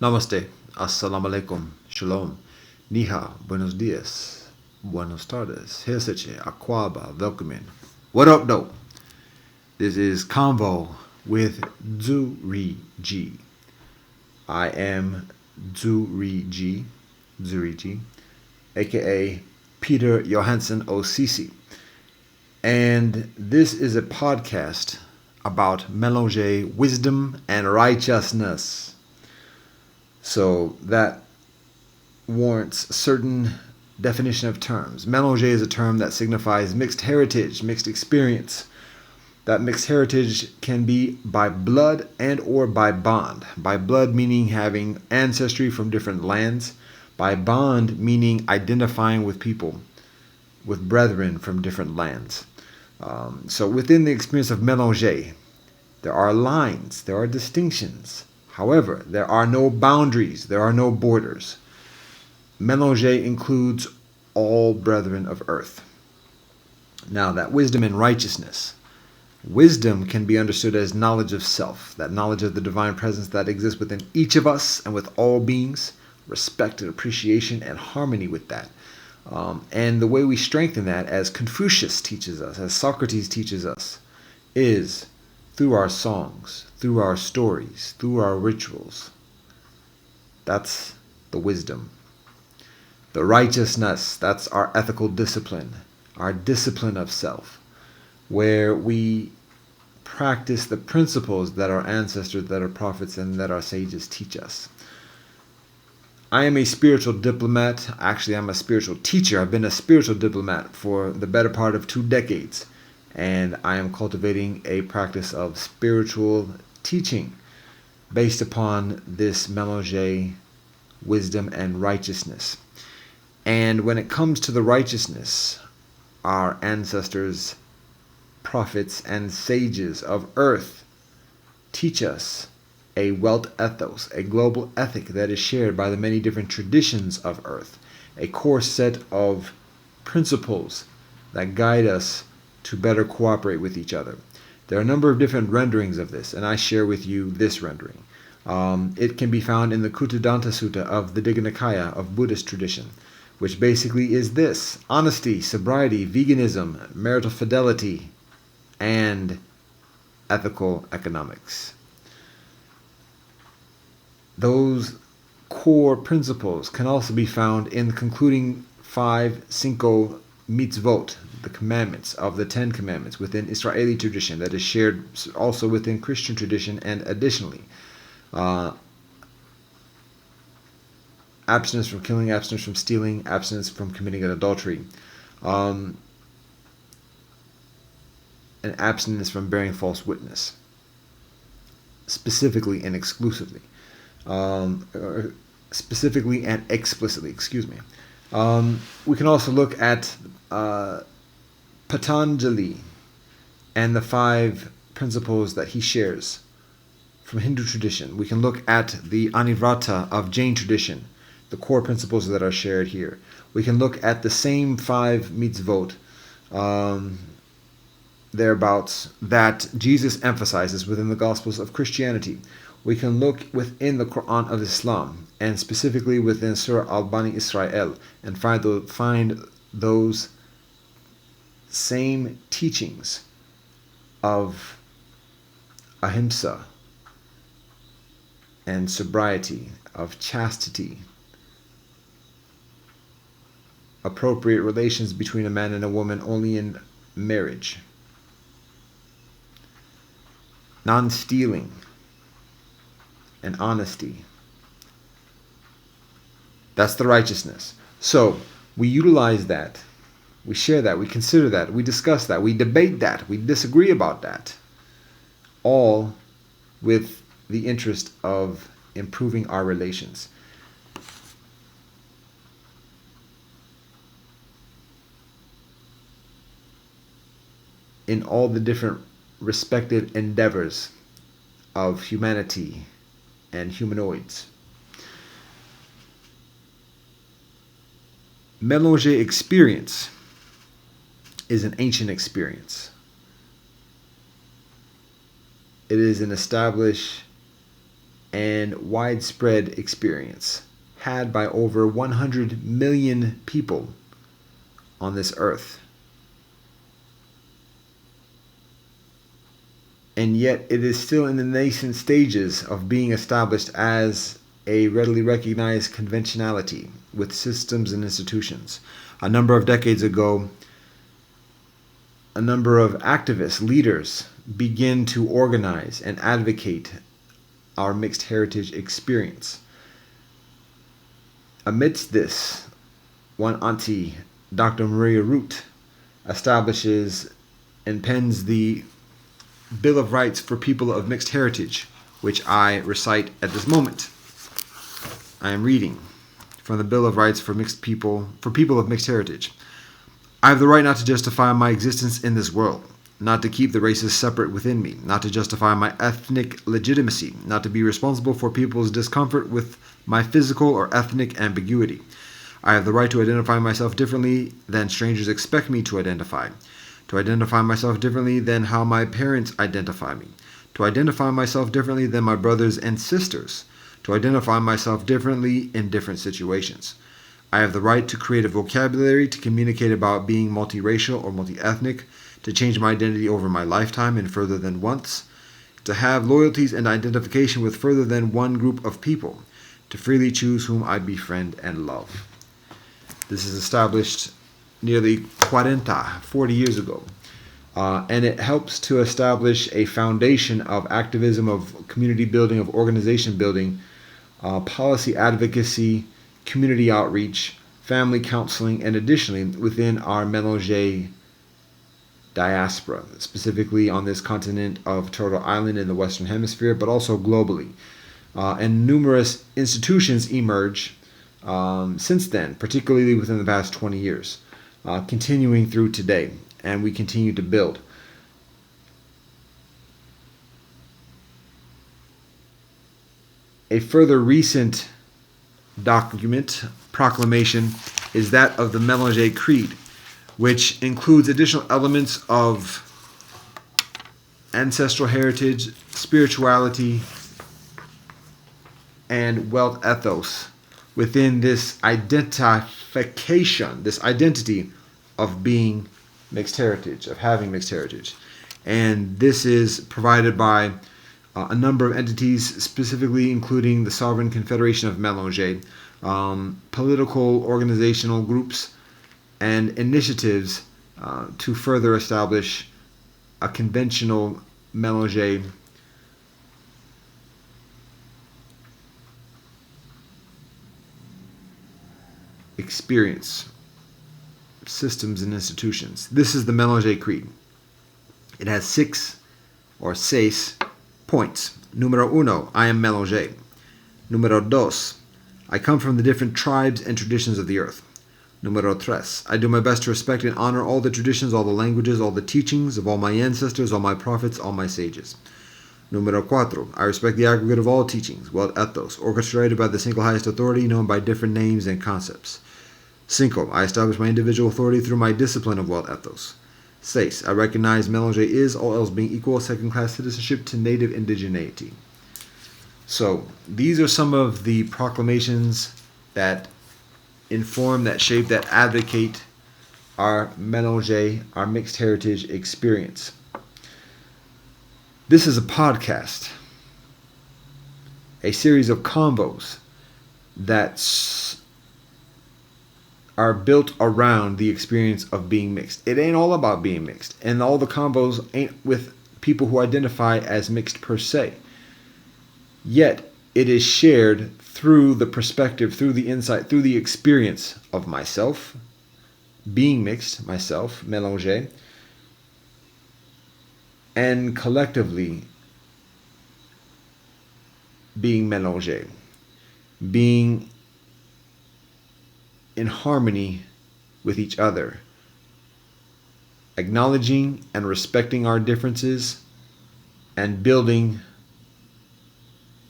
Namaste, Assalamu alaikum, Shalom, Niha, Buenos dias, Buenos tardes, Heseche, Akwaba, welcoming. What up, though? This is Convo with Zuri G. I am Zuri G, aka Peter Johansson OCC. And this is a podcast about mélanger wisdom and righteousness. So that warrants a certain definition of terms. Mélanger is a term that signifies mixed heritage, mixed experience. That mixed heritage can be by blood and or by bond. By blood meaning having ancestry from different lands. By bond meaning identifying with people, with brethren from different lands. So within the experience of mélanger, there are lines, there are distinctions. However, there are no boundaries, there are no borders. Mélanger includes all brethren of earth. Now, that wisdom and righteousness. Wisdom can be understood as knowledge of self, that knowledge of the divine presence that exists within each of us and with all beings, respect and appreciation and harmony with that. And the way we strengthen that, as Confucius teaches us, as Socrates teaches us, is through our songs, through our stories, through our rituals. That's the wisdom. The righteousness, that's our ethical discipline, our discipline of self, where we practice the principles that our ancestors, that our prophets, and that our sages teach us. I am a spiritual diplomat. Actually, I'm a spiritual teacher. I've been a spiritual diplomat for the better part of 2 decades. And I am cultivating a practice of spiritual teaching based upon this mélanger, wisdom and righteousness. And when it comes to the righteousness, our ancestors, prophets, and sages of earth teach us a wealth ethos, a global ethic that is shared by the many different traditions of earth, a core set of principles that guide us to better cooperate with each other. There are a number of different renderings of this, and I share with you this rendering. It can be found in the Kuttadanta Sutta of the Digha Nikaya of Buddhist tradition, which basically is this: honesty, sobriety, veganism, marital fidelity, and ethical economics. Those core principles can also be found in the concluding 5 Cinco mitzvot, the commandments of the 10 commandments within Israeli tradition that is shared also within Christian tradition, and additionally abstinence from killing, abstinence from stealing, abstinence from committing adultery, and abstinence from bearing false witness, specifically and exclusively. Specifically and explicitly, we can also look at Patanjali and the 5 principles that he shares from Hindu tradition. We can look at the Anivrata of Jain tradition, the core principles that are shared here. We can look at the same 5 mitzvot, thereabouts, that Jesus emphasizes within the Gospels of Christianity. We can look within the Quran of Islam, and specifically within Surah Al-Bani Israel, and find those same teachings of ahimsa and sobriety, of chastity, appropriate relations between a man and a woman only in marriage, non-stealing, and honesty. That's the righteousness. So we utilize that, we share that, we consider that, we discuss that, we debate that, we disagree about that, all with the interest of improving our relations. In all the different respective endeavors of humanity and humanoids. Mélanger experience is an ancient experience. It is an established and widespread experience had by over 100 million people on this earth. And yet it is still in the nascent stages of being established as a readily recognized conventionality with systems and institutions. A number of decades ago, a number of activists, leaders, begin to organize and advocate our mixed heritage experience. Amidst this, one auntie, Dr. Maria Root, establishes and pens the Bill of Rights for people of mixed heritage, which I recite at this moment. I am reading from the Bill of Rights for people of mixed heritage. I have the right not to justify my existence in this world, not to keep the races separate within me, not to justify my ethnic legitimacy, not to be responsible for people's discomfort with my physical or ethnic ambiguity. I have the right to identify myself differently than strangers expect me to identify myself differently than how my parents identify me, to identify myself differently than my brothers and sisters, to identify myself differently in different situations. I have the right to create a vocabulary to communicate about being multiracial or multi-ethnic, to change my identity over my lifetime and further than once, to have loyalties and identification with further than one group of people, to freely choose whom I befriend and love. This is established nearly 40 years ago. And it helps to establish a foundation of activism, of community building, of organization building, policy advocacy, community outreach, family counseling, and additionally within our Mélanger diaspora, specifically on this continent of Turtle Island in the Western Hemisphere, but also globally. And numerous institutions emerge since then, particularly within the past 20 years, continuing through today, and we continue to build. A further recent proclamation, is that of the Mélanger Creed, which includes additional elements of ancestral heritage, spirituality, and wealth ethos within this identification, this identity of being mixed heritage, of having mixed heritage. And this is provided by a number of entities, specifically including the Sovereign Confederation of Mélanger, political organizational groups, and initiatives to further establish a conventional Mélanger experience, systems and institutions. This is the Mélanger Creed. It has 6 points. Numero uno, I am Mélanger. Numero dos, I come from the different tribes and traditions of the earth. Numero tres, I do my best to respect and honor all the traditions, all the languages, all the teachings of all my ancestors, all my prophets, all my sages. Numero cuatro, I respect the aggregate of all teachings, wealth ethos, orchestrated by the single highest authority, known by different names and concepts. Cinco, I establish my individual authority through my discipline of wealth ethos. Seis, I recognize Mélanger is, all else being equal, second-class citizenship to native indigeneity. So, these are some of the proclamations that inform, that shape, that advocate our Mélanger, our mixed heritage experience. This is a podcast, a series of convos that are built around the experience of being mixed. It ain't all about being mixed, and all the convos ain't with people who identify as mixed per se. Yet, it is shared through the perspective, through the insight, through the experience of myself, being mixed, myself, Mélanger, and collectively being Mélanger, being in harmony with each other, acknowledging and respecting our differences, and building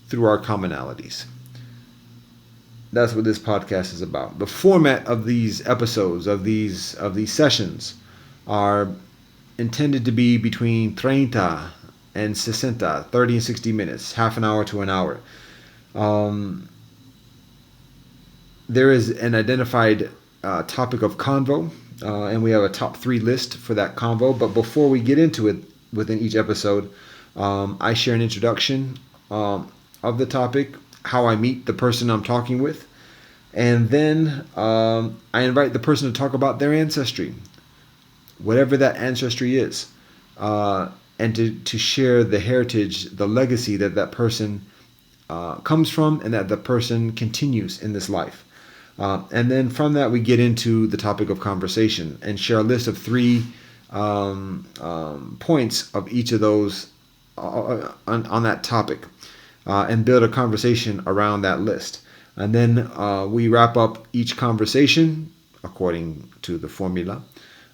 through our commonalities. That's what this podcast is about. The format of these episodes, of these sessions, are intended to be between 30 and 60, 30 and 60 minutes, half an hour to an hour. Um, there is an identified topic of convo, and we have a top 3 list for that convo. But before we get into it within each episode, I share an introduction of the topic, how I meet the person I'm talking with, and then I invite the person to talk about their ancestry, whatever that ancestry is, and to share the heritage, the legacy that that person comes from, and that the person continues in this life. And then from that, we get into the topic of conversation and share a list of 3 points of each of those on that topic, and build a conversation around that list. And then we wrap up each conversation according to the formula,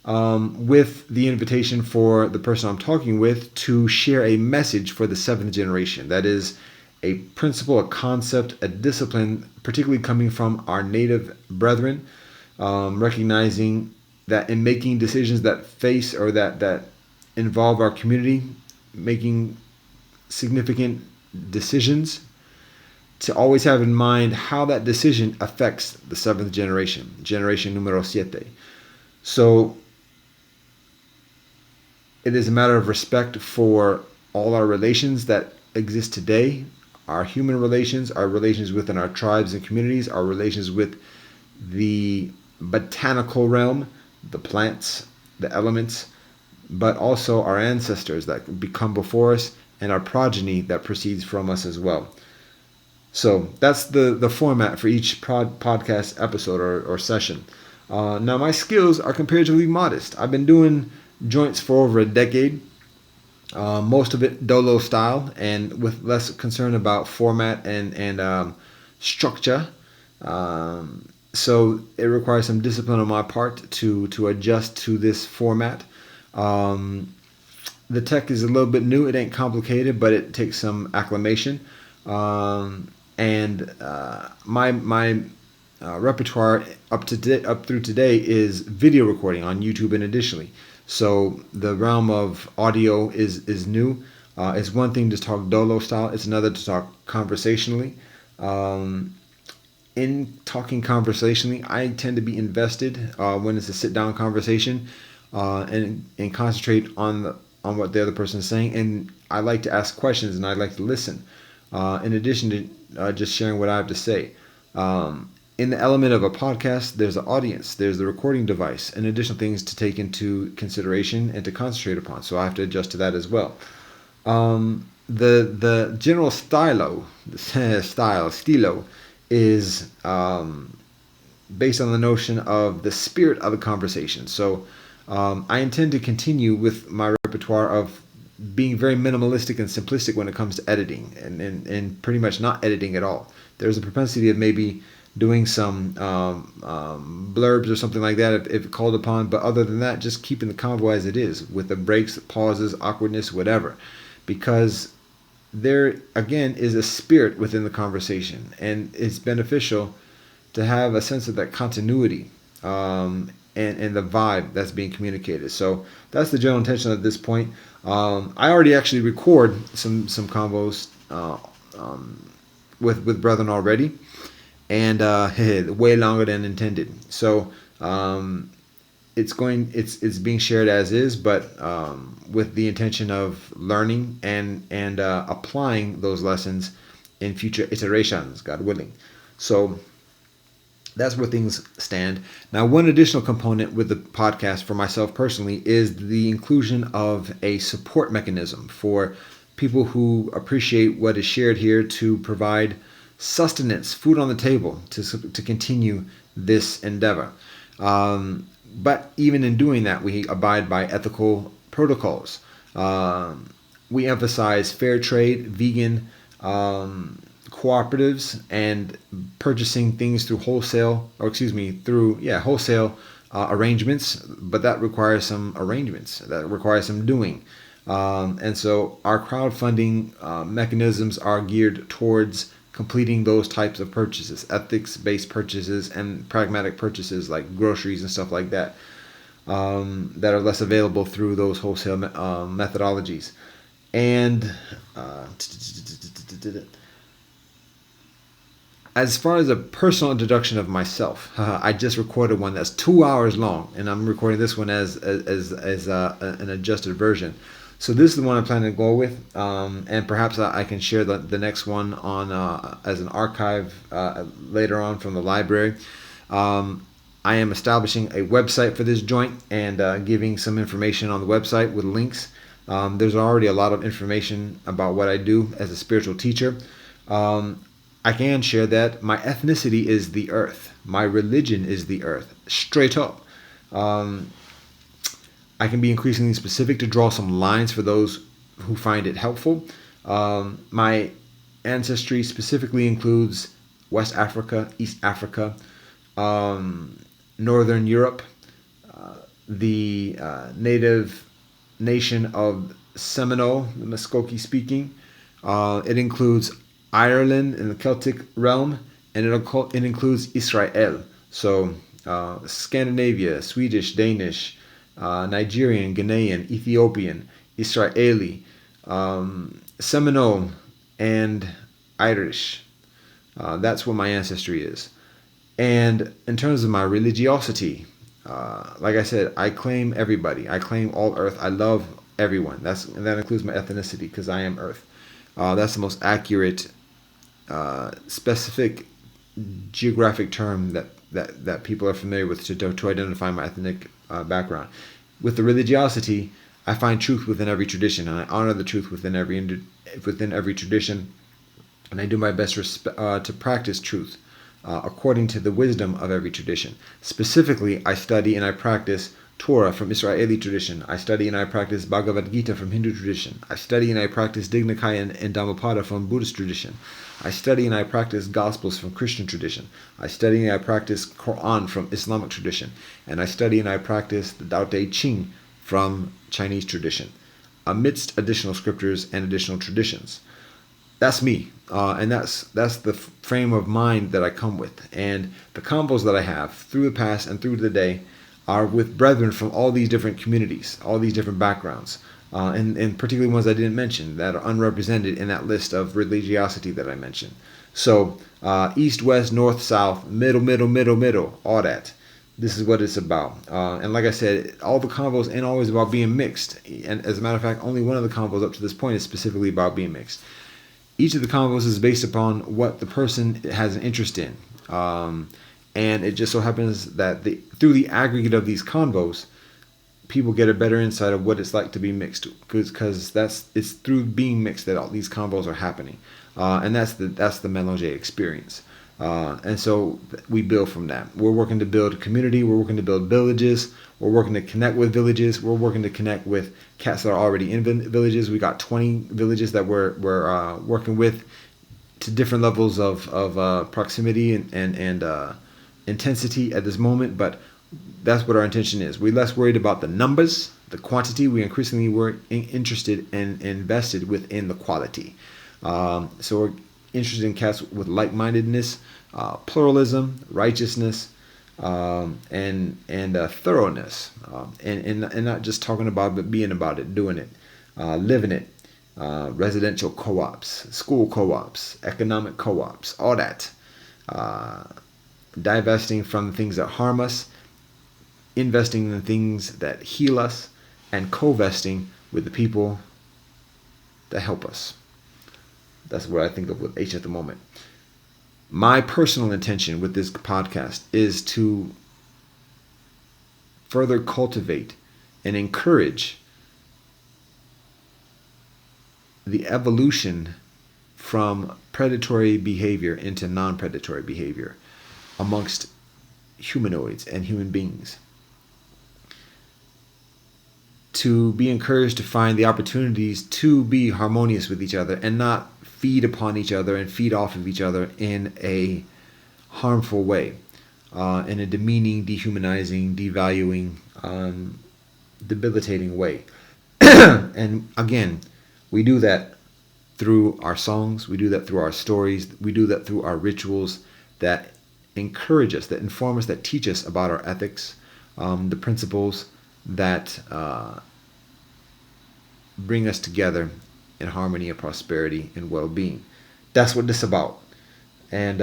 with the invitation for the person I'm talking with to share a message for the 7th generation. That is a principle, a concept, a discipline, particularly coming from our native brethren, recognizing that in making decisions that face or that involve our community, making significant decisions, to always have in mind how that decision affects the 7th generation, generation numero siete. So it is a matter of respect for all our relations that exist today, our human relations, our relations within our tribes and communities, our relations with the botanical realm, the plants, the elements, but also our ancestors that become before us and our progeny that proceeds from us as well. So that's the format for each podcast episode or session. Now, my skills are comparatively modest. I've been doing joints for over a decade. Most of it dolo style, and with less concern about format and structure. So it requires some discipline on my part to adjust to this format. The tech is a little bit new. It ain't complicated, but it takes some acclimation. And my repertoire up through today is video recording on YouTube and additionally. So the realm of audio is new. It's one thing to talk dolo style. It's another to talk conversationally. In talking conversationally, I tend to be invested when it's a sit-down conversation, and concentrate on what the other person is saying. And I like to ask questions and I like to listen. In addition to just sharing what I have to say. In the element of a podcast, there's the audience, there's the recording device, and additional things to take into consideration and to concentrate upon. So I have to adjust to that as well. The general stilo is based on the notion of the spirit of the conversation. So I intend to continue with my repertoire of being very minimalistic and simplistic when it comes to editing, and pretty much not editing at all. There's a propensity of maybe doing some blurbs or something like that if called upon, but other than that, just keeping the convo as it is with the breaks, pauses, awkwardness, whatever, because there again is a spirit within the conversation, and it's beneficial to have a sense of that continuity, and the vibe that's being communicated. So that's the general intention at this point. I already actually record some convos with brethren already, and way longer than intended. So it's being shared as is, but with the intention of learning and applying those lessons in future iterations, God willing. So that's where things stand. Now, one additional component with the podcast for myself personally is the inclusion of a support mechanism for people who appreciate what is shared here, to provide sustenance, food on the table, to continue this endeavor. But even in doing that, we abide by ethical protocols. We emphasize fair trade, vegan, cooperatives, and purchasing things through wholesale arrangements, but that requires some arrangements, that requires some doing, and so our crowdfunding mechanisms are geared towards completing those types of purchases, ethics-based purchases and pragmatic purchases like groceries and stuff like that, that are less available through those wholesale methodologies. And As far as a personal introduction of myself, I just recorded one that's 2 hours long, and I'm recording this one as an adjusted version. So this is the one I'm planning to go with, and perhaps I can share the next one on as an archive later on from the library. I am establishing a website for this joint and giving some information on the website with links. There's already a lot of information about what I do as a spiritual teacher. I can share that my ethnicity is the earth. My religion is the earth. Straight up. I can be increasingly specific to draw some lines for those who find it helpful. My ancestry specifically includes West Africa, East Africa, Northern Europe, the native nation of Seminole, the Muskoki speaking. It includes Ireland in the Celtic realm, and it includes Israel. So Scandinavia, Swedish, Danish, Nigerian, Ghanaian, Ethiopian, Israeli, Seminole, and Irish. That's what my ancestry is. And in terms of my religiosity, like I said, I claim everybody. I claim all Earth. I love everyone. And that includes my ethnicity because I am Earth. That's the most accurate, specific geographic term that people are familiar with to identify my ethnic background. With the religiosity, I find truth within every tradition, and I honor the truth within every tradition, and I do my best to practice truth according to the wisdom of every tradition. Specifically, I study and I practice Torah from Israeli tradition. I study and I practice Bhagavad Gita from Hindu tradition. I study and I practice Digna Kaya and Dhammapada from Buddhist tradition. I study and I practice Gospels from Christian tradition. I study and I practice Quran from Islamic tradition. And I study and I practice the Tao Te Ching from Chinese tradition, amidst additional scriptures and additional traditions. That's me, and that's the frame of mind that I come with. And the combos that I have through the past and through the day are with brethren from all these different communities, all these different backgrounds, and particularly ones I didn't mention that are unrepresented in that list of religiosity that I mentioned. So east, west, north, south, middle, all that. This is what it's about. And like I said, all the combos ain't always about being mixed. And as a matter of fact, only one of the combos up to this point is specifically about being mixed. Each of the combos is based upon what the person has an interest in. And it just so happens that through the aggregate of these convos, people get a better insight of what it's like to be mixed, because it's through being mixed that all these combos are happening, and that's the Mélanger experience. And so we build from that. We're working to build a community. We're working to build villages. We're working to connect with villages. We're working to connect with cats that are already in villages. We got 20 villages that we're working with to different levels of proximity and intensity at this moment, but that's what our intention is. We're less worried about the numbers, the quantity. We increasingly were interested and invested within the quality. So we're interested in cats with like-mindedness, pluralism, righteousness, and thoroughness, and not just talking about it, but being about it, doing it, living it. Residential co-ops, school co-ops, economic co-ops, all that. Divesting from things that harm us, investing in the things that heal us, and co-vesting with the people that help us. That's what I think of with H at the moment. My personal intention with this podcast is to further cultivate and encourage the evolution from predatory behavior into non-predatory behavior amongst humanoids and human beings. To be encouraged to find the opportunities to be harmonious with each other and not feed upon each other and feed off of each other in a harmful way, in a demeaning, dehumanizing, devaluing, debilitating way. And again, we do that through our songs, we do that through our stories, we do that through our rituals that encourage us, that inform us, that teach us about our ethics, the principles that bring us together in harmony and prosperity and well-being. That's what this is about. And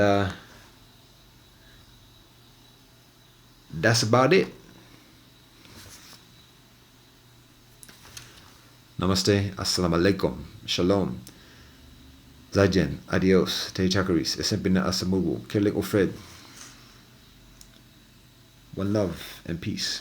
that's about it. Namaste, assalamu alaikum, shalom, zaijian, adios, te chakaris, esempina asamugu, kelik ofred. One love and peace.